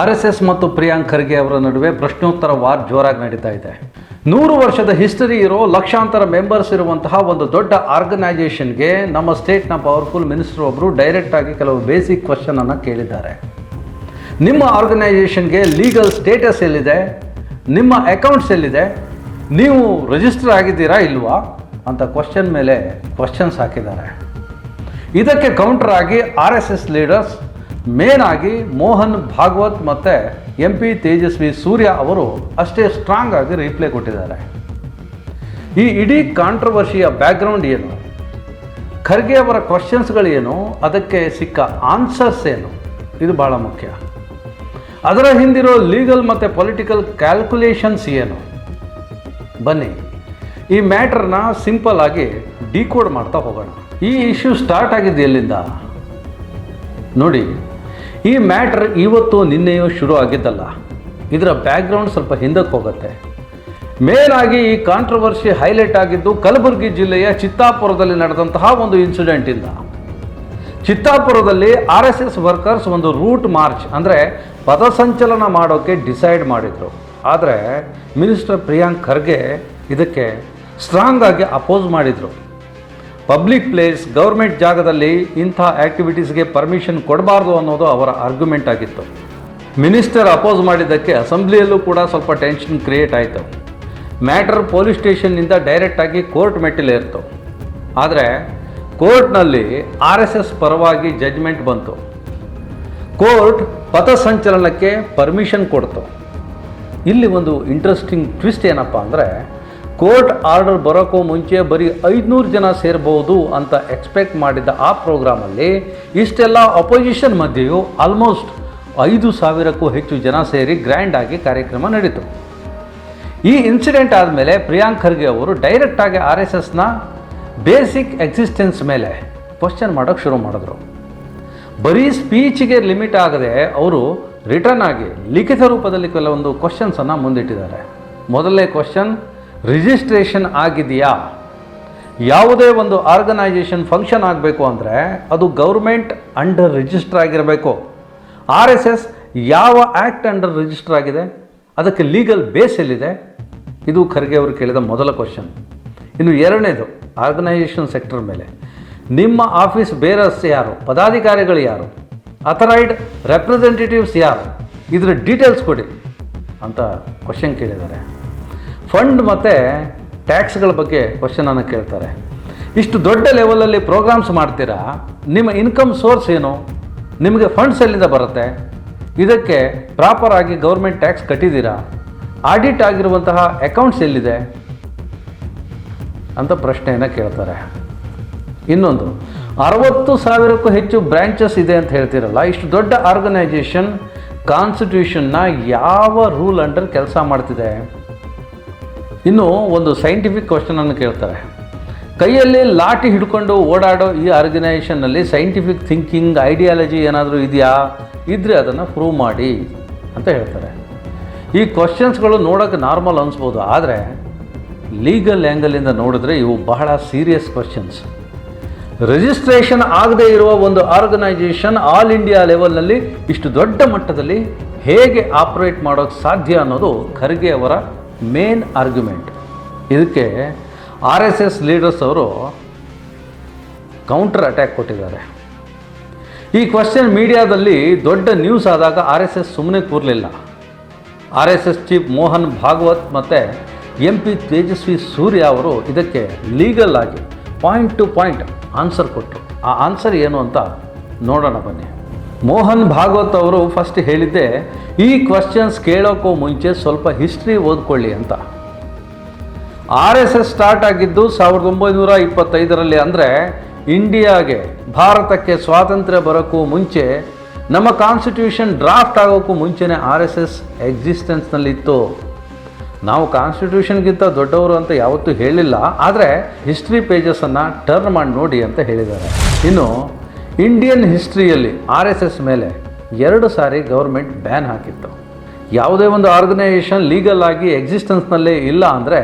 RSS ಮತ್ತು ಪ್ರಿಯಾಂಕ್ ಖರ್ಗೆ ಅವರ ನಡುವೆ ಪ್ರಶ್ನೋತ್ತರ ವಾರ್ ಜೋರಾಗಿ ನಡೀತಾ ಇದೆ. 100 ವರ್ಷದ ಹಿಸ್ಟರಿ ಇರೋ ಲಕ್ಷಾಂತರ ಮೆಂಬರ್ಸ್ ಇರುವಂತಹ ಒಂದು ದೊಡ್ಡ ಆರ್ಗನೈಸೇಷನ್ಗೆ ನಮ್ಮ ಸ್ಟೇಟ್ನ ಪವರ್ಫುಲ್ ಮಿನಿಸ್ಟರ್ ಒಬ್ಬರು ಡೈರೆಕ್ಟ್ ಆಗಿ ಕೆಲವು ಬೇಸಿಕ್ ಕ್ವಶನ್ ಅನ್ನು ಕೇಳಿದ್ದಾರೆ. ನಿಮ್ಮ ಆರ್ಗನೈಸೇಷನ್ಗೆ ಲೀಗಲ್ ಸ್ಟೇಟಸ್ ಎಲ್ಲಿದೆ, ನಿಮ್ಮ ಅಕೌಂಟ್ಸ್ ಎಲ್ಲಿದೆ, ನೀವು ರಿಜಿಸ್ಟರ್ ಆಗಿದ್ದೀರಾ ಇಲ್ವಾ ಅಂತ ಕ್ವಶನ್ ಮೇಲೆ ಕ್ವಶನ್ಸ್ ಹಾಕಿದ್ದಾರೆ. ಇದಕ್ಕೆ ಕೌಂಟರ್ ಆಗಿ RSS ಲೀಡರ್ಸ್ ಮೇನ್ ಆಗಿ ಮೋಹನ್ ಭಾಗವತ್ ಮತ್ತು MP ತೇಜಸ್ವಿ ಸೂರ್ಯ ಅವರು ಅಷ್ಟೇ ಸ್ಟ್ರಾಂಗ್ ಆಗಿ ರಿಪ್ಲೈ ಕೊಟ್ಟಿದ್ದಾರೆ. ಈ ಇಡೀ ಕಾಂಟ್ರವರ್ಷಿಯ ಬ್ಯಾಕ್ಗ್ರೌಂಡ್ ಏನು, ಖರ್ಗೆ ಅವರ ಕ್ವಶನ್ಸ್ಗಳೇನು, ಅದಕ್ಕೆ ಸಿಕ್ಕ ಆನ್ಸರ್ಸ್ ಏನು, ಇದು ಭಾಳ ಮುಖ್ಯ. ಅದರ ಹಿಂದಿರೋ ಲೀಗಲ್ ಮತ್ತು ಪೊಲಿಟಿಕಲ್ ಕ್ಯಾಲ್ಕುಲೇಷನ್ಸ್ ಏನು, ಬನ್ನಿ ಈ ಮ್ಯಾಟ್ರನ್ನ ಸಿಂಪಲ್ ಆಗಿ ಡಿಕೋಡ್ ಮಾಡ್ತಾ ಹೋಗೋಣ. ಈ ಇಶ್ಯೂ ಸ್ಟಾರ್ಟ್ ಆಗಿದ್ದು ಎಲ್ಲಿಂದ ನೋಡಿ. ಈ ಮ್ಯಾಟ್ರ್ ಇವತ್ತು ನಿನ್ನೆಯೂ ಶುರು ಆಗಿದ್ದಲ್ಲ, ಇದರ ಬ್ಯಾಕ್ಗ್ರೌಂಡ್ ಸ್ವಲ್ಪ ಹಿಂದಕ್ಕೆ ಹೋಗುತ್ತೆ. ಮೇನ್ ಆಗಿ ಈ ಕಾಂಟ್ರವರ್ಸಿ ಹೈಲೈಟ್ ಆಗಿದ್ದು ಕಲಬುರಗಿ ಜಿಲ್ಲೆಯ ಚಿತ್ತಾಪುರದಲ್ಲಿ ನಡೆದಂತಹ ಒಂದು ಇನ್ಸಿಡೆಂಟಿಂದ. ಚಿತ್ತಾಪುರದಲ್ಲಿ RSS ವರ್ಕರ್ಸ್ ಒಂದು ರೂಟ್ ಮಾರ್ಚ್ ಅಂದರೆ ಪಥಸಂಚಲನ ಮಾಡೋಕ್ಕೆ ಡಿಸೈಡ್ ಮಾಡಿದರು. ಆದರೆ ಮಿನಿಸ್ಟರ್ ಪ್ರಿಯಾಂಕ್ ಖರ್ಗೆ ಇದಕ್ಕೆ ಸ್ಟ್ರಾಂಗ್ ಆಗಿ ಅಪೋಸ್ ಮಾಡಿದರು. ಪಬ್ಲಿಕ್ ಪ್ಲೇಸ್, ಗೌರ್ಮೆಂಟ್ ಜಾಗದಲ್ಲಿ ಇಂಥ ಆ್ಯಕ್ಟಿವಿಟೀಸ್ಗೆ ಪರ್ಮಿಷನ್ ಕೊಡಬಾರ್ದು ಅನ್ನೋದು ಅವರ ಆರ್ಗ್ಯುಮೆಂಟ್ ಆಗಿತ್ತು. ಮಿನಿಸ್ಟರ್ ಅಪೋಸ್ ಮಾಡಿದ್ದಕ್ಕೆ ಅಸೆಂಬ್ಲಿಯಲ್ಲೂ ಕೂಡ ಸ್ವಲ್ಪ ಟೆನ್ಷನ್ ಕ್ರಿಯೇಟ್ ಆಯಿತು. ಮ್ಯಾಟರ್ ಪೊಲೀಸ್ ಸ್ಟೇಷನ್ನಿಂದ ಡೈರೆಕ್ಟಾಗಿ ಕೋರ್ಟ್ ಮೆಟ್ಟಿಲೇರಿತು. ಆದರೆ ಕೋರ್ಟ್ನಲ್ಲಿ RSS ಪರವಾಗಿ ಜಡ್ಜ್ಮೆಂಟ್ ಬಂತು. ಕೋರ್ಟ್ ಪಥಸಂಚಲನಕ್ಕೆ ಪರ್ಮಿಷನ್ ಕೊಡ್ತು. ಇಲ್ಲಿ ಒಂದು ಇಂಟ್ರೆಸ್ಟಿಂಗ್ ಟ್ವಿಸ್ಟ್ ಏನಪ್ಪ ಅಂದರೆ, ಕೋರ್ಟ್ ಆರ್ಡರ್ ಬರೋಕ್ಕೂ ಮುಂಚೆ ಬರೀ 500 ಜನ ಸೇರ್ಬೋದು ಅಂತ ಎಕ್ಸ್ಪೆಕ್ಟ್ ಮಾಡಿದ್ದ ಆ ಪ್ರೋಗ್ರಾಮಲ್ಲಿ ಇಷ್ಟೆಲ್ಲ ಅಪೋಸಿಷನ್ ಮಧ್ಯೆಯೂ ಆಲ್ಮೋಸ್ಟ್ 5,000ಕ್ಕೂ ಹೆಚ್ಚು ಜನ ಸೇರಿ ಗ್ರ್ಯಾಂಡಾಗಿ ಕಾರ್ಯಕ್ರಮ ನಡೀತು. ಈ ಇನ್ಸಿಡೆಂಟ್ ಆದಮೇಲೆ ಪ್ರಿಯಾಂಕ್ ಖರ್ಗೆ ಅವರು ಡೈರೆಕ್ಟಾಗಿ RSSನ ಬೇಸಿಕ್ ಎಕ್ಸಿಸ್ಟೆನ್ಸ್ ಮೇಲೆ ಕ್ವಶನ್ ಮಾಡೋಕ್ಕೆ ಶುರು ಮಾಡಿದ್ರು. ಬರೀ ಸ್ಪೀಚಿಗೆ ಲಿಮಿಟ್ ಆಗದೆ ಅವರು ರಿಟರ್ನ್ ಆಗಿ ಲಿಖಿತ ರೂಪದಲ್ಲಿ ಕೆಲವೊಂದು ಕ್ವಶನ್ಸನ್ನು ಮುಂದಿಟ್ಟಿದ್ದಾರೆ. ಮೊದಲನೇ ಕ್ವಶನ್, ರಿಜಿಸ್ಟ್ರೇಷನ್ ಆಗಿದೆಯಾ? ಯಾವುದೇ ಒಂದು ಆರ್ಗನೈಸೇಷನ್ ಫಂಕ್ಷನ್ ಆಗಬೇಕು ಅಂದರೆ ಅದು ಗೌರ್ಮೆಂಟ್ ಅಂಡರ್ ರಿಜಿಸ್ಟರ್ ಆಗಿರಬೇಕು. RSS ಯಾವ ಆ್ಯಕ್ಟ್ ಅಂಡರ್ ರಿಜಿಸ್ಟರ್ ಆಗಿದೆ, ಅದಕ್ಕೆ ಲೀಗಲ್ ಬೇಸ್ ಎಲ್ಲಿದೆ? ಇದು ಖರ್ಗೆ ಅವರು ಕೇಳಿದ ಮೊದಲ ಕ್ವಶನ್. ಇನ್ನು ಎರಡನೇದು, ಆರ್ಗನೈಸೇಷನ್ ಸೆಕ್ಟರ್ ಮೇಲೆ ನಿಮ್ಮ ಆಫೀಸ್ ಬೇರರ್ಸ್ ಯಾರು, ಪದಾಧಿಕಾರಿಗಳು ಯಾರು, ಅಥರೈಡ್ ರೆಪ್ರೆಸೆಂಟೇಟಿವ್ಸ್ ಯಾರು, ಇದರ ಡೀಟೇಲ್ಸ್ ಕೊಡಿ ಅಂತ ಕ್ವಶನ್ ಕೇಳಿದ್ದಾರೆ. ಫಂಡ್ ಮತ್ತು ಟ್ಯಾಕ್ಸ್ಗಳ ಬಗ್ಗೆ ಕ್ವಶನನ್ನು ಕೇಳ್ತಾರೆ. ಇಷ್ಟು ದೊಡ್ಡ ಲೆವೆಲಲ್ಲಿ ಪ್ರೋಗ್ರಾಮ್ಸ್ ಮಾಡ್ತೀರಾ, ನಿಮ್ಮ ಇನ್ಕಮ್ ಸೋರ್ಸ್ ಏನು, ನಿಮಗೆ ಫಂಡ್ಸ್ ಎಲ್ಲಿಂದ ಬರುತ್ತೆ, ಇದಕ್ಕೆ ಪ್ರಾಪರ್ ಆಗಿ ಗೌರ್ಮೆಂಟ್ ಟ್ಯಾಕ್ಸ್ ಕಟ್ಟಿದ್ದೀರಾ, ಆಡಿಟ್ ಆಗಿರುವಂತಹ ಅಕೌಂಟ್ಸ್ ಎಲ್ಲಿದೆ ಅಂತ ಪ್ರಶ್ನೆಯನ್ನು ಕೇಳ್ತಾರೆ. ಇನ್ನೊಂದು, 60,000ಕ್ಕೂ ಹೆಚ್ಚು ಬ್ರ್ಯಾಂಚಸ್ ಇದೆ ಅಂತ ಹೇಳ್ತೀರಲ್ಲ, ಇಷ್ಟು ದೊಡ್ಡ ಆರ್ಗನೈಸೇಷನ್ ಕಾನ್ಸ್ಟಿಟ್ಯೂಷನ್ನ ಯಾವ ರೂಲ್ ಅಂಡರ್ ಕೆಲಸ ಮಾಡ್ತಿದೆ? ಇನ್ನು ಒಂದು ಸೈಂಟಿಫಿಕ್ ಕ್ವಶನನ್ನು ಕೇಳ್ತಾರೆ. ಕೈಯಲ್ಲಿ ಲಾಠಿ ಹಿಡ್ಕೊಂಡು ಓಡಾಡೋ ಈ ಆರ್ಗನೈಸೇಷನ್ನಲ್ಲಿ ಸೈಂಟಿಫಿಕ್ ಥಿಂಕಿಂಗ್, ಐಡಿಯಾಲಜಿ ಏನಾದರೂ ಇದೆಯಾ? ಇದ್ದರೆ ಅದನ್ನು ಪ್ರೂವ್ ಮಾಡಿ ಅಂತ ಹೇಳ್ತಾರೆ. ಈ ಕ್ವಶನ್ಸ್ಗಳು ನೋಡೋಕ್ಕೆ ನಾರ್ಮಲ್ ಅನಿಸ್ಬೋದು, ಆದರೆ ಲೀಗಲ್ ಆ್ಯಂಗಲಿಂದ ನೋಡಿದ್ರೆ ಇವು ಬಹಳ ಸೀರಿಯಸ್ ಕ್ವಶನ್ಸ್. ರಿಜಿಸ್ಟ್ರೇಷನ್ ಆಗದೇ ಇರುವ ಒಂದು ಆರ್ಗನೈಸೇಷನ್ ಆಲ್ ಇಂಡಿಯಾ ಲೆವೆಲ್ನಲ್ಲಿ ಇಷ್ಟು ದೊಡ್ಡ ಮಟ್ಟದಲ್ಲಿ ಹೇಗೆ ಆಪ್ರೇಟ್ ಮಾಡೋಕ್ಕೆ ಸಾಧ್ಯ ಅನ್ನೋದು ಖರ್ಗೆ ಅವರ ಮೇನ್ ಆರ್ಗ್ಯುಮೆಂಟ್. ಇದಕ್ಕೆ RSS ಲೀಡರ್ಸ್ ಅವರು ಕೌಂಟರ್ ಅಟ್ಯಾಕ್ ಕೊಟ್ಟಿದ್ದಾರೆ. ಈ ಕ್ವಶನ್ ಮೀಡಿಯಾದಲ್ಲಿ ದೊಡ್ಡ ನ್ಯೂಸ್ ಆದಾಗ RSS ಸುಮ್ಮನೆ ಕೂರಲಿಲ್ಲ. RSS ಚೀಫ್ ಮೋಹನ್ ಭಾಗವತ್ ಮತ್ತು MP ತೇಜಸ್ವಿ ಸೂರ್ಯ ಅವರು ಇದಕ್ಕೆ ಲೀಗಲ್ ಆಗಿ ಪಾಯಿಂಟ್ ಟು ಪಾಯಿಂಟ್ ಆನ್ಸರ್ ಕೊಟ್ಟರು. ಆ ಆನ್ಸರ್ ಏನು ಅಂತ ನೋಡೋಣ ಬನ್ನಿ. ಮೋಹನ್ ಭಾಗವತ್ ಅವರು ಫಸ್ಟ್ ಹೇಳಿದ್ದೆ, ಈ ಕ್ವಶನ್ಸ್ ಕೇಳೋಕ್ಕೂ ಮುಂಚೆ ಸ್ವಲ್ಪ ಹಿಸ್ಟ್ರಿ ಓದ್ಕೊಳ್ಳಿ ಅಂತ. RSS ಸ್ಟಾರ್ಟ್ ಆಗಿದ್ದು 1925ರಲ್ಲಿ, ಅಂದರೆ ಇಂಡಿಯಾಗೆ, ಭಾರತಕ್ಕೆ ಸ್ವಾತಂತ್ರ್ಯ ಬರೋಕ್ಕೂ ಮುಂಚೆ, ನಮ್ಮ ಕಾನ್ಸ್ಟಿಟ್ಯೂಷನ್ ಡ್ರಾಫ್ಟ್ ಆಗೋಕ್ಕೂ ಮುಂಚೆನೇ RSS ಎಕ್ಸಿಸ್ಟೆನ್ಸ್ನಲ್ಲಿತ್ತು. ನಾವು ಕಾನ್ಸ್ಟಿಟ್ಯೂಷನ್ಗಿಂತ ದೊಡ್ಡವರು ಅಂತ ಯಾವತ್ತೂ ಹೇಳಿಲ್ಲ, ಆದರೆ ಹಿಸ್ಟ್ರಿ ಪೇಜಸನ್ನು ಟರ್ನ್ ಮಾಡಿ ನೋಡಿ ಅಂತ ಹೇಳಿದ್ದಾರೆ. ಇನ್ನು ಇಂಡಿಯನ್ ಹಿಸ್ಟ್ರಿಯಲ್ಲಿ RSS ಮೇಲೆ 2 ಸಾರಿ ಗೌರ್ಮೆಂಟ್ ಬ್ಯಾನ್ ಹಾಕಿತ್ತು. ಯಾವುದೇ ಒಂದು ಆರ್ಗನೈಸೇಷನ್ ಲೀಗಲ್ ಆಗಿ ಎಕ್ಸಿಸ್ಟೆನ್ಸ್ನಲ್ಲೇ ಇಲ್ಲ ಅಂದರೆ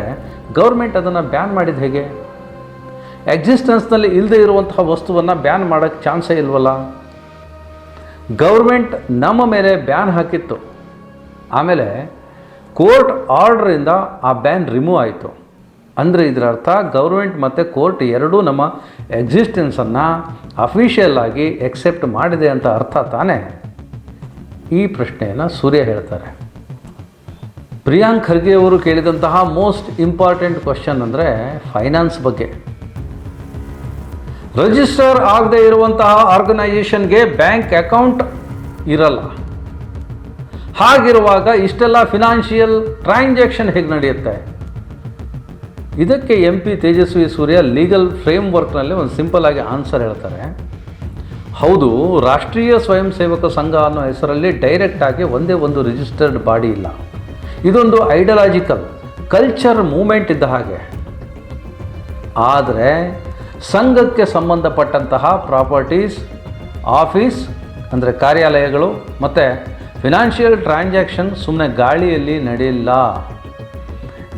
ಗೌರ್ಮೆಂಟ್ ಅದನ್ನು ಬ್ಯಾನ್ ಮಾಡಿದ ಹೇಗೆ? ಎಕ್ಸಿಸ್ಟೆನ್ಸ್ನಲ್ಲಿ ಇಲ್ಲದೆ ಇರುವಂತಹ ವಸ್ತುವನ್ನು ಬ್ಯಾನ್ ಮಾಡೋಕ್ಕೆ ಚಾನ್ಸೇ ಇಲ್ವಲ್ಲ. ಗೌರ್ಮೆಂಟ್ ನಮ್ಮ ಮೇಲೆ ಬ್ಯಾನ್ ಹಾಕಿತ್ತು. ಆಮೇಲೆ ಕೋರ್ಟ್ ಆರ್ಡ್ರಿಂದ ಆ ಬ್ಯಾನ್ ರಿಮೂವ್ ಆಯಿತು. ಅಂದರೆ ಇದರ ಅರ್ಥ ಗೌರ್ಮೆಂಟ್ ಮತ್ತು ಕೋರ್ಟ್ ಎರಡೂ ನಮ್ಮ ಎಕ್ಸಿಸ್ಟೆನ್ಸನ್ನು ಅಫಿಷಿಯಲ್ ಆಗಿ ಎಕ್ಸೆಪ್ಟ್ ಮಾಡಿದೆ ಅಂತ ಅರ್ಥ ತಾನೇ? ಈ ಪ್ರಶ್ನೆಯನ್ನು ಸೂರ್ಯ ಹೇಳ್ತಾರೆ. ಪ್ರಿಯಾಂಕ್ ಖರ್ಗೆ ಅವರು ಕೇಳಿದಂತಹ ಮೋಸ್ಟ್ ಇಂಪಾರ್ಟೆಂಟ್ ಕ್ವಶನ್ ಅಂದರೆ ಫೈನಾನ್ಸ್ ಬಗ್ಗೆ. ರಿಜಿಸ್ಟರ್ ಆಗದೇ ಇರುವಂತಹ ಆರ್ಗನೈಸೇಷನ್ಗೆ ಬ್ಯಾಂಕ್ ಅಕೌಂಟ್ ಇರಲ್ಲ. ಹಾಗಿರುವಾಗ ಇಷ್ಟೆಲ್ಲ ಫಿನಾನ್ಷಿಯಲ್ ಟ್ರಾನ್ಸಾಕ್ಷನ್ ಹೇಗೆ ನಡೆಯುತ್ತೆ? ಇದಕ್ಕೆ MP ತೇಜಸ್ವಿ ಸೂರ್ಯ ಲೀಗಲ್ ಫ್ರೇಮ್ವರ್ಕ್ನಲ್ಲಿ ಒಂದು ಸಿಂಪಲ್ ಆಗಿ ಆನ್ಸರ್ ಹೇಳ್ತಾರೆ. ಹೌದು, ರಾಷ್ಟ್ರೀಯ ಸ್ವಯಂ ಸೇವಕ ಸಂಘ ಅನ್ನೋ ಹೆಸರಲ್ಲಿ ಡೈರೆಕ್ಟಾಗಿ ಒಂದೇ ಒಂದು ರಿಜಿಸ್ಟರ್ಡ್ ಬಾಡಿ ಇಲ್ಲ. ಇದೊಂದು ಐಡಿಯಾಲಜಿಕಲ್ ಕಲ್ಚರ್ ಮೂಮೆಂಟ್ ಇದ್ದ ಹಾಗೆ. ಆದರೆ ಸಂಘಕ್ಕೆ ಸಂಬಂಧಪಟ್ಟಂತಹ ಪ್ರಾಪರ್ಟೀಸ್, ಆಫೀಸ್ ಅಂದರೆ ಕಾರ್ಯಾಲಯಗಳು ಮತ್ತು ಫಿನಾನ್ಷಿಯಲ್ ಟ್ರಾನ್ಸಾಕ್ಷನ್ ಸುಮ್ಮನೆ ಗಾಳಿಯಲ್ಲಿ ನಡೆಯಿಲ್ಲ.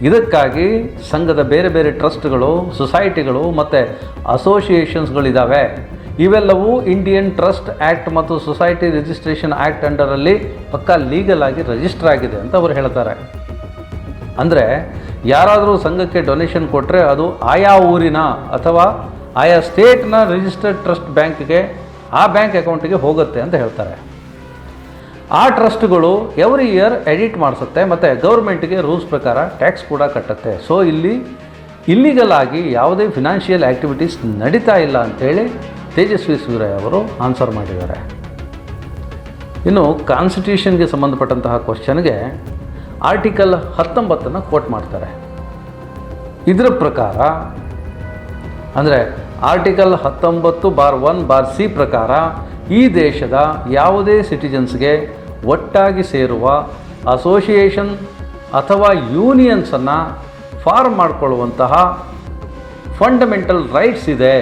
ಇದಕ್ಕಾಗಿ ಸಂಘದ ಬೇರೆ ಬೇರೆ ಟ್ರಸ್ಟ್ಗಳು, ಸೊಸೈಟಿಗಳು ಮತ್ತು ಅಸೋಸಿಯೇಷನ್ಸ್ಗಳಿದ್ದಾವೆ. ಇವೆಲ್ಲವೂ ಇಂಡಿಯನ್ ಟ್ರಸ್ಟ್ ಆ್ಯಕ್ಟ್ ಮತ್ತು ಸೊಸೈಟಿ ರಿಜಿಸ್ಟ್ರೇಷನ್ ಆ್ಯಕ್ಟ್ ಅಂಡರಲ್ಲಿ ಪಕ್ಕಾ ಲೀಗಲ್ ಆಗಿ ರಿಜಿಸ್ಟರ್ ಆಗಿದೆ ಅಂತ ಅವರು ಹೇಳ್ತಾರೆ. ಅಂದರೆ ಯಾರಾದರೂ ಸಂಘಕ್ಕೆ ಡೊನೇಷನ್ ಕೊಟ್ಟರೆ ಅದು ಆಯಾ ಊರಿನ ಅಥವಾ ಆಯಾ ಸ್ಟೇಟ್ನ ರಿಜಿಸ್ಟರ್ಡ್ ಟ್ರಸ್ಟ್ ಬ್ಯಾಂಕ್ಗೆ, ಆ ಬ್ಯಾಂಕ್ ಅಕೌಂಟಿಗೆ ಹೋಗುತ್ತೆ ಅಂತ ಹೇಳ್ತಾರೆ. ಆ ಟ್ರಸ್ಟ್ಗಳು ಎವ್ರಿ ಇಯರ್ ಎಡಿಟ್ ಮಾಡಿಸುತ್ತೆ ಮತ್ತು ಗೌರ್ಮೆಂಟ್ಗೆ ರೂಲ್ಸ್ ಪ್ರಕಾರ ಟ್ಯಾಕ್ಸ್ ಕೂಡ ಕಟ್ಟುತ್ತೆ. ಸೊ ಇಲ್ಲಿ ಇಲ್ಲಿಗಲ್ ಆಗಿ ಯಾವುದೇ ಫಿನಾನ್ಷಿಯಲ್ ಆ್ಯಕ್ಟಿವಿಟೀಸ್ ನಡೀತಾ ಇಲ್ಲ ಅಂಥೇಳಿ ತೇಜಸ್ವಿ ಸೂರ್ಯ ಅವರು ಆನ್ಸರ್ ಮಾಡಿದ್ದಾರೆ. ಇನ್ನು ಕಾನ್ಸ್ಟಿಟ್ಯೂಷನ್ಗೆ ಸಂಬಂಧಪಟ್ಟಂತಹ ಕ್ವಶನ್ಗೆ ಆರ್ಟಿಕಲ್ 19 ಕೋಟ್ ಮಾಡ್ತಾರೆ. ಇದರ ಪ್ರಕಾರ ಅಂದರೆ ಆರ್ಟಿಕಲ್ 19(1)(c) ಪ್ರಕಾರ ಈ ದೇಶದ ಯಾವುದೇ ಸಿಟಿಜನ್ಸ್ಗೆ ಒಟ್ಟಾಗಿ ಸೇರುವ ಅಸೋಸಿಯೇಷನ್ ಅಥವಾ ಯೂನಿಯನ್ಸನ್ನು ಫಾರ್ಮ್ ಮಾಡಿಕೊಳ್ಳುವಂತಹ ಫಂಡಮೆಂಟಲ್ ರೈಟ್ಸ್ ಇದೆ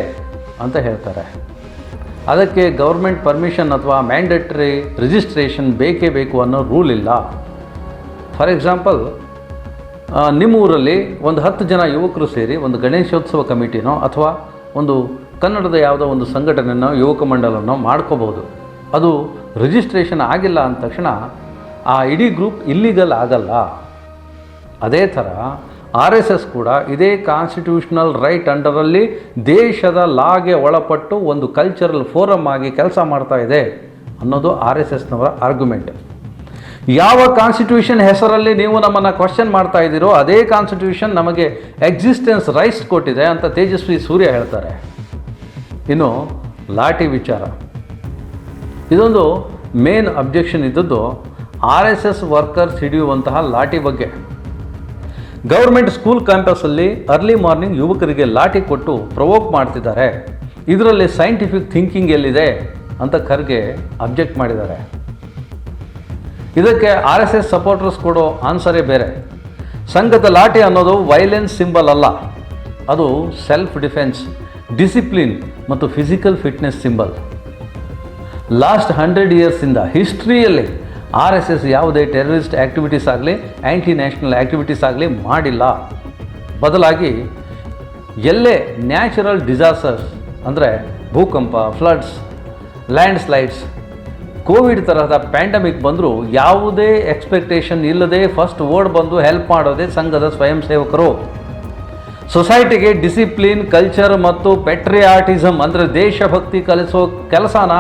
ಅಂತ ಹೇಳ್ತಾರೆ. ಅದಕ್ಕೆ ಗೌರ್ಮೆಂಟ್ ಪರ್ಮಿಷನ್ ಅಥವಾ ಮ್ಯಾಂಡೇಟರಿ ರಿಜಿಸ್ಟ್ರೇಷನ್ ಬೇಕೇ ಬೇಕು ಅನ್ನೋ ರೂಲ್ ಇಲ್ಲ. ಫಾರ್ ಎಕ್ಸಾಂಪಲ್, ನಿಮ್ಮೂರಲ್ಲಿ ಒಂದು 10 ಜನ ಯುವಕರು ಸೇರಿ ಒಂದು ಗಣೇಶೋತ್ಸವ ಕಮಿಟಿನೋ ಅಥವಾ ಒಂದು ಕನ್ನಡದ ಯಾವುದೋ ಒಂದು ಸಂಘಟನೆನೋ ಯುವಕ ಮಂಡಲನೋ ಮಾಡ್ಕೋಬೋದು. ಅದು ರಿಜಿಸ್ಟ್ರೇಷನ್ ಆಗಿಲ್ಲ ಅಂದ ತಕ್ಷಣ ಆ ಇಡೀ ಗ್ರೂಪ್ ಇಲ್ಲಿಗಲ್ ಆಗಲ್ಲ. ಅದೇ ಥರ RSS ಕೂಡ ಇದೇ ಕಾನ್ಸ್ಟಿಟ್ಯೂಷನಲ್ ರೈಟ್ ಅಂಡರಲ್ಲಿ ದೇಶದ ಲಾಗೆ ಒಳಪಟ್ಟು ಒಂದು ಕಲ್ಚರಲ್ ಫೋರಮ್ ಆಗಿ ಕೆಲಸ ಮಾಡ್ತಾ ಇದೆ ಅನ್ನೋದು RSSನವರ ಆರ್ಗ್ಯುಮೆಂಟ್. ಯಾವ ಕಾನ್ಸ್ಟಿಟ್ಯೂಷನ್ ಹೆಸರಲ್ಲಿ ನೀವು ನಮ್ಮನ್ನು ಕ್ವಶನ್ ಮಾಡ್ತಾ ಇದ್ದೀರೋ ಅದೇ ಕಾನ್ಸ್ಟಿಟ್ಯೂಷನ್ ನಮಗೆ ಎಕ್ಸಿಸ್ಟೆನ್ಸ್ ರೈಟ್ಸ್ ಕೊಟ್ಟಿದೆ ಅಂತ ತೇಜಸ್ವಿ ಸೂರ್ಯ ಹೇಳ್ತಾರೆ. ಇನ್ನು ಲಾಠಿ ವಿಚಾರ, ಇದೊಂದು ಮೇನ್ ಅಬ್ಜೆಕ್ಷನ್ ಇದ್ದದ್ದು RSS ವರ್ಕರ್ಸ್ ಹಿಡಿಯುವಂತಹ ಲಾಠಿ ಬಗ್ಗೆ. ಗೌರ್ಮೆಂಟ್ ಸ್ಕೂಲ್ ಕ್ಯಾಂಪಸ್ಸಲ್ಲಿ ಅರ್ಲಿ ಮಾರ್ನಿಂಗ್ ಯುವಕರಿಗೆ ಲಾಠಿ ಕೊಟ್ಟು ಪ್ರವೋಕ್ ಮಾಡ್ತಿದ್ದಾರೆ. ಇದರಲ್ಲಿ ಸೈಂಟಿಫಿಕ್ ಥಿಂಕಿಂಗ್ ಎಲ್ಲಿದೆ ಅಂತ ಖರ್ಗೆ ಅಬ್ಜೆಕ್ಟ್ ಮಾಡಿದ್ದಾರೆ. ಇದಕ್ಕೆ RSS ಸಪೋರ್ಟರ್ಸ್ ಕೊಡೋ ಆನ್ಸರೇ ಬೇರೆ. ಸಂಘದ ಲಾಠಿ ಅನ್ನೋದು ವೈಲೆನ್ಸ್ ಸಿಂಬಲ್ ಅಲ್ಲ, ಅದು ಸೆಲ್ಫ್ ಡಿಫೆನ್ಸ್, ಡಿಸಿಪ್ಲಿನ್ ಮತ್ತು physical fitness symbol. Last 100 ಇಯರ್ಸಿಂದ ಹಿಸ್ಟ್ರಿಯಲ್ಲಿ RSS ಯಾವುದೇ ಟೆರರಿಸ್ಟ್ ಆ್ಯಕ್ಟಿವಿಟೀಸ್ ಆಗಲಿ, ಆ್ಯಂಟಿ ನ್ಯಾಷನಲ್ ಆ್ಯಕ್ಟಿವಿಟೀಸ್ ಆಗಲಿ ಮಾಡಿಲ್ಲ. ಬದಲಾಗಿ ಎಲ್ಲೇ ನ್ಯಾಚುರಲ್ ಡಿಸಾಸ್ಟರ್ಸ್ ಅಂದರೆ ಭೂಕಂಪ, ಫ್ಲಡ್ಸ್, ಲ್ಯಾಂಡ್ ಸ್ಲೈಡ್ಸ್, ಕೋವಿಡ್ ತರಹದ ಪ್ಯಾಂಡಮಿಕ್ ಬಂದರೂ ಯಾವುದೇ ಎಕ್ಸ್ಪೆಕ್ಟೇಷನ್ ಇಲ್ಲದೆ ಫಸ್ಟ್ ಓಡ್ ಬಂದು ಹೆಲ್ಪ್ ಮಾಡೋದೇ ಸಂಘದ ಸ್ವಯಂ ಸೇವಕರು. ಸೊಸೈಟಿಗೆ ಡಿಸಿಪ್ಲಿನ್, ಕಲ್ಚರ್ ಮತ್ತು ಪೆಟ್ರಿಯಾಟಿಸಮ್ ಅಂದರೆ ದೇಶಭಕ್ತಿ ಕಲಿಸೋ ಕೆಲಸನ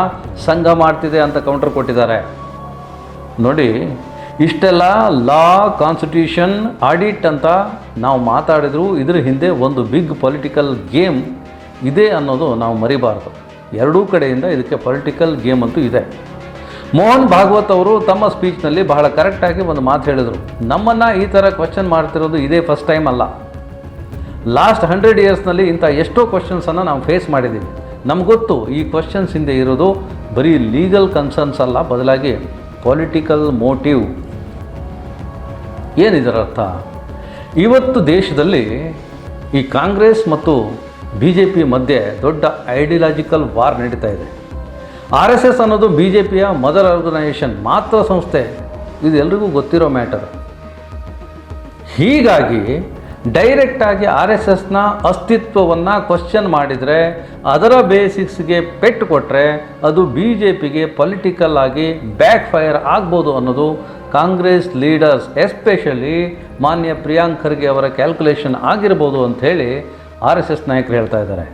ಸಂಘ ಮಾಡ್ತಿದೆ ಅಂತ ಕೌಂಟರ್ ಕೊಟ್ಟಿದ್ದಾರೆ. ನೋಡಿ, ಇಷ್ಟೆಲ್ಲ ಲಾ, ಕಾನ್ಸ್ಟಿಟ್ಯೂಷನ್, ಆಡಿಟ್ ಅಂತ ನಾವು ಮಾತಾಡಿದ್ರು ಇದರ ಹಿಂದೆ ಒಂದು ಬಿಗ್ ಪೊಲಿಟಿಕಲ್ ಗೇಮ್ ಇದೆ ಅನ್ನೋದು ನಾವು ಮರಿಬಾರ್ದು. ಎರಡೂ ಕಡೆಯಿಂದ ಇದಕ್ಕೆ ಪೊಲಿಟಿಕಲ್ ಗೇಮ್ ಅಂತೂ ಇದೆ. ಮೋಹನ್ ಭಾಗವತ್ ಅವರು ತಮ್ಮ ಸ್ಪೀಚ್ನಲ್ಲಿ ಬಹಳ ಕರೆಕ್ಟಾಗಿ ಒಂದು ಮಾತು ಹೇಳಿದರು. ನಮ್ಮನ್ನು ಈ ಥರ ಕ್ವಶನ್ ಮಾಡ್ತಿರೋದು ಇದೇ ಫಸ್ಟ್ ಟೈಮ್ ಅಲ್ಲ. ಲಾಸ್ಟ್ 100 ಇಯರ್ಸ್ನಲ್ಲಿ ಇಂಥ ಎಷ್ಟೋ ಕ್ವಶನ್ಸನ್ನು ನಾವು ಫೇಸ್ ಮಾಡಿದ್ದೀವಿ. ನಮ್ಗೆ ಗೊತ್ತು ಈ ಕ್ವಶನ್ಸ್ ಹಿಂದೆ ಇರೋದು ಬರೀ ಲೀಗಲ್ ಕನ್ಸರ್ನ್ಸ್ ಅಲ್ಲ, ಬದಲಾಗಿ ಪೊಲಿಟಿಕಲ್ ಮೋಟಿವ್. ಏನಿದರ ಅರ್ಥ? ಇವತ್ತು ದೇಶದಲ್ಲಿ ಈ ಕಾಂಗ್ರೆಸ್ ಮತ್ತು BJP ಮಧ್ಯೆ ದೊಡ್ಡ ಐಡಿಯಾಲಜಿಕಲ್ ವಾರ್ ನಡೀತಾ ಇದೆ. RSS ಅನ್ನೋದು BJPಯ ಮದರ್ ಆರ್ಗನೈಸೇಷನ್, ಮಾತೃ ಸಂಸ್ಥೆ. ಇದು ಎಲ್ರಿಗೂ ಗೊತ್ತಿರೋ ಮ್ಯಾಟರ್. ಹೀಗಾಗಿ ಡೈರೆಕ್ಟಾಗಿ RSSನ ಅಸ್ತಿತ್ವವನ್ನು ಕ್ವಶ್ಚನ್ ಮಾಡಿದರೆ, ಅದರ ಬೇಸಿಕ್ಸ್ಗೆ ಪೆಟ್ಟು ಕೊಟ್ಟರೆ ಅದು BJPಗೆ ಪೊಲಿಟಿಕಲ್ ಆಗಿ ಬ್ಯಾಕ್ ಫೈರ್ ಆಗ್ಬೋದು ಅನ್ನೋದು ಕಾಂಗ್ರೆಸ್ ಲೀಡರ್ಸ್ ಎಸ್ಪೆಷಲಿ ಮಾನ್ಯ ಪ್ರಿಯಾಂಕ್ ಖರ್ಗೆ ಅವರ ಕ್ಯಾಲ್ಕುಲೇಷನ್ ಆಗಿರ್ಬೋದು ಅಂಥೇಳಿ RSS ನಾಯಕರು ಹೇಳ್ತಾ ಇದ್ದಾರೆ.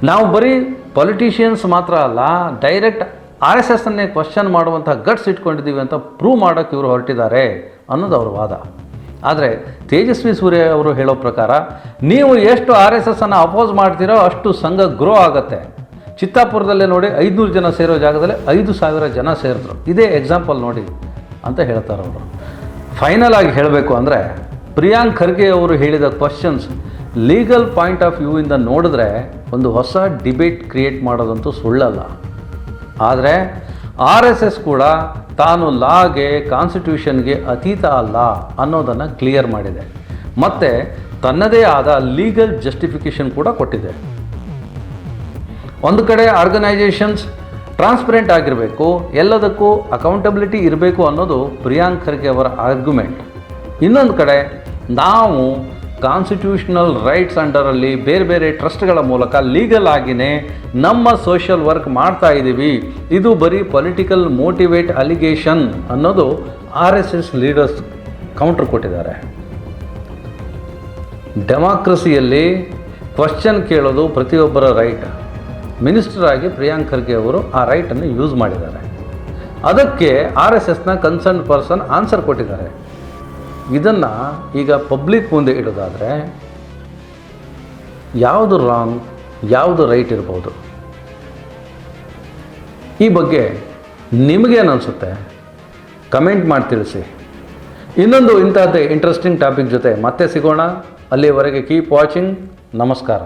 ನಾವು ಬರೀ ಪೊಲಿಟಿಷಿಯನ್ಸ್ ಮಾತ್ರ ಅಲ್ಲ, ಡೈರೆಕ್ಟ್ RSSನ್ನೇ ಕ್ವಶ್ಚನ್ ಮಾಡುವಂಥ ಗಟ್ಸ್ ಇಟ್ಕೊಂಡಿದ್ದೀವಿ ಅಂತ ಪ್ರೂವ್ ಮಾಡೋಕ್ಕೆ ಇವರು ಹೊರಟಿದ್ದಾರೆ ಅನ್ನೋದು ಅವ್ರ ವಾದ. ಆದರೆ ತೇಜಸ್ವಿ ಸೂರ್ಯ ಅವರು ಹೇಳೋ ಪ್ರಕಾರ ನೀವು ಎಷ್ಟು RSSನ್ನು ಅಪೋಸ್ ಮಾಡ್ತೀರೋ ಅಷ್ಟು ಸಂಘ ಗ್ರೋ ಆಗುತ್ತೆ. ಚಿತ್ತಾಪುರದಲ್ಲೇ ನೋಡಿ 500 ಜನ ಸೇರೋ ಜಾಗದಲ್ಲಿ 5,000 ಜನ ಸೇರಿದ್ರು. ಇದೇ ಎಕ್ಸಾಂಪಲ್ ನೋಡಿ ಅಂತ ಹೇಳ್ತಾರೆ ಅವರು. ಫೈನಲ್ ಆಗಿ ಹೇಳಬೇಕು ಅಂದರೆ ಪ್ರಿಯಾಂಕ್ ಖರ್ಗೆ ಅವರು ಹೇಳಿದ ಕ್ವಶನ್ಸ್ ಲೀಗಲ್ ಪಾಯಿಂಟ್ ಆಫ್ ವ್ಯೂವಿಂದ ನೋಡಿದ್ರೆ ಒಂದು ಹೊಸ ಡಿಬೇಟ್ ಕ್ರಿಯೇಟ್ ಮಾಡೋದಂತೂ ಸುಳ್ಳಲ್ಲ. ಆದರೆ RSS ಕೂಡ ತಾನು ಲಾಗೆ ಕಾನ್ಸ್ಟಿಟ್ಯೂಷನ್ಗೆ ಅತೀತ ಅಲ್ಲ ಅನ್ನೋದನ್ನು ಕ್ಲಿಯರ್ ಮಾಡಿದೆ ಮತ್ತು ತನ್ನದೇ ಆದ ಲೀಗಲ್ ಜಸ್ಟಿಫಿಕೇಷನ್ ಕೂಡ ಕೊಟ್ಟಿದೆ. ಒಂದು ಕಡೆ ಆರ್ಗನೈಜೇಷನ್ಸ್ ಟ್ರಾನ್ಸ್ಪರೆಂಟ್ ಆಗಿರಬೇಕು, ಎಲ್ಲದಕ್ಕೂ ಅಕೌಂಟಬಿಲಿಟಿ ಇರಬೇಕು ಅನ್ನೋದು ಪ್ರಿಯಾಂಕ್ ಖರ್ಗೆ ಅವರ ಆರ್ಗ್ಯುಮೆಂಟ್. ಇನ್ನೊಂದು ಕಡೆ ನಾವು ಕಾನ್ಸ್ಟಿಟ್ಯೂಷನಲ್ ರೈಟ್ಸ್ ಅಂಡರಲ್ಲಿ ಬೇರೆ ಬೇರೆ ಟ್ರಸ್ಟ್ಗಳ ಮೂಲಕ ಲೀಗಲ್ ಆಗಿಯೇ ನಮ್ಮ ಸೋಷಿಯಲ್ ವರ್ಕ್ ಮಾಡ್ತಾ ಇದ್ದೀವಿ, ಇದು ಬರೀ ಪೊಲಿಟಿಕಲ್ ಮೋಟಿವೇಟ್ ಅಲಿಗೇಷನ್ ಅನ್ನೋದು RSS ಲೀಡರ್ಸ್ ಕೌಂಟರ್ ಕೊಟ್ಟಿದ್ದಾರೆ. ಡೆಮಾಕ್ರಸಿಯಲ್ಲಿ ಕ್ವಶನ್ ಕೇಳೋದು ಪ್ರತಿಯೊಬ್ಬರ ರೈಟ್. ಮಿನಿಸ್ಟರ್ ಆಗಿ ಪ್ರಿಯಾಂಕ್ ಖರ್ಗೆ ಅವರು ಆ ರೈಟನ್ನು ಯೂಸ್ ಮಾಡಿದ್ದಾರೆ. ಅದಕ್ಕೆ RSSನ ಕನ್ಸರ್ನ್ ಪರ್ಸನ್ ಆನ್ಸರ್ ಕೊಟ್ಟಿದ್ದಾರೆ. ಇದನ್ನು ಈಗ ಪಬ್ಲಿಕ್ ಮುಂದೆ ಇಡೋದಾದರೆ ಯಾವುದು ರಾಂಗ್, ಯಾವುದು ರೈಟ್ ಇರ್ಬೋದು? ಈ ಬಗ್ಗೆ ನಿಮಗೇನು ಅನಿಸುತ್ತೆ? ಕಮೆಂಟ್ ಮಾಡಿ ತಿಳಿಸಿ. ಇನ್ನೊಂದು ಇಂಥದ್ದೇ ಇಂಟ್ರೆಸ್ಟಿಂಗ್ ಟಾಪಿಕ್ ಜೊತೆ ಮತ್ತೆ ಸಿಗೋಣ. ಅಲ್ಲಿವರೆಗೆ ಕೀಪ್ ವಾಚಿಂಗ್. ನಮಸ್ಕಾರ.